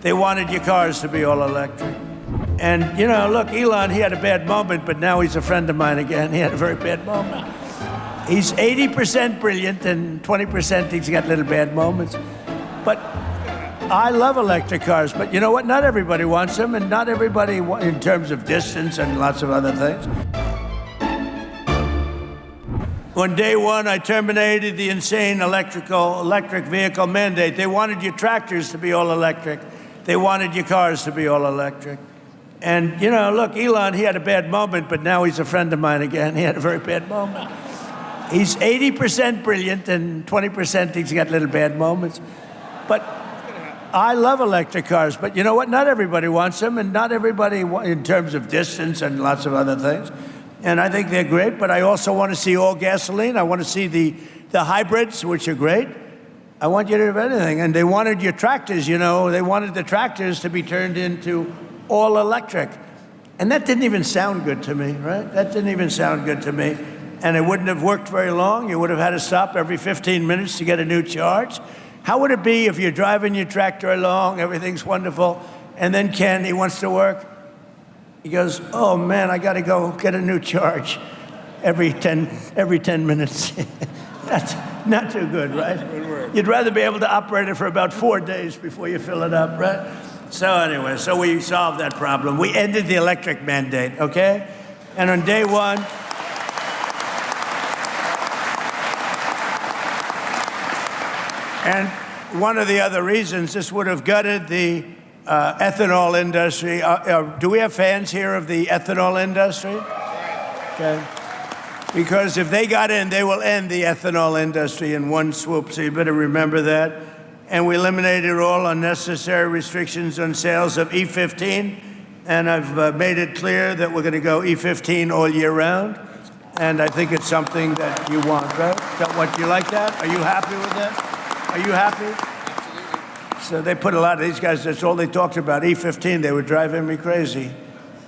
They wanted your cars to be all electric. And, you know, look, Elon, he had a bad moment, but now he's a friend of mine again. He had a very bad moment. He's 80% brilliant and 20% he's got little bad moments. But I love electric cars, but you know what? Not everybody wants them, and not everybody, in terms of distance and lots of other things. On day one, I terminated the insane electric vehicle mandate. They wanted your tractors to be all electric. They wanted your cars to be all electric. And, you know, look, Elon, he had a bad moment, but now he's a friend of mine again. He had a very bad moment. He's 80% brilliant and 20% he's got little bad moments. But I love electric cars, but you know what? Not everybody wants them, and not everybody, in terms of distance and lots of other things. And I think they're great, but I also want to see all gasoline. I want to see the hybrids, which are great. I want you to have anything. And they wanted your tractors, you know, they wanted the tractors to be turned into all electric. And that didn't even sound good to me, right? That didn't even sound good to me. And it wouldn't have worked very long. You would have had to stop every 15 minutes to get a new charge. How would it be if you're driving your tractor along, everything's wonderful, and then Ken, he wants to work. He goes, oh man, I gotta go get a new charge every 10 minutes. That's not too good, right? You'd rather be able to operate it for about 4 days before you fill it up, right? So anyway, so we solved that problem. We ended the electric mandate, okay? And on day one, and one of the other reasons, this would have gutted the ethanol industry. Do we have fans here of the ethanol industry? Okay. Because if they got in, they will end the ethanol industry in one swoop, so you better remember that. And we eliminated all unnecessary restrictions on sales of E15, and I've made it clear that we're going to go E15 all year round, and I think it's something that you want, right? You like that? Are you happy with that? Are you happy? Absolutely. So they put a lot of these guys, that's all they talked about, E15. They were driving me crazy.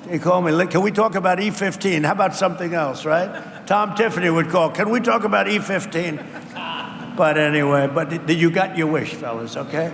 They called me, can we talk about E15? How about something else, right? Tom Tiffany would call, can we talk about E15? But anyway, you got your wish, fellas, okay?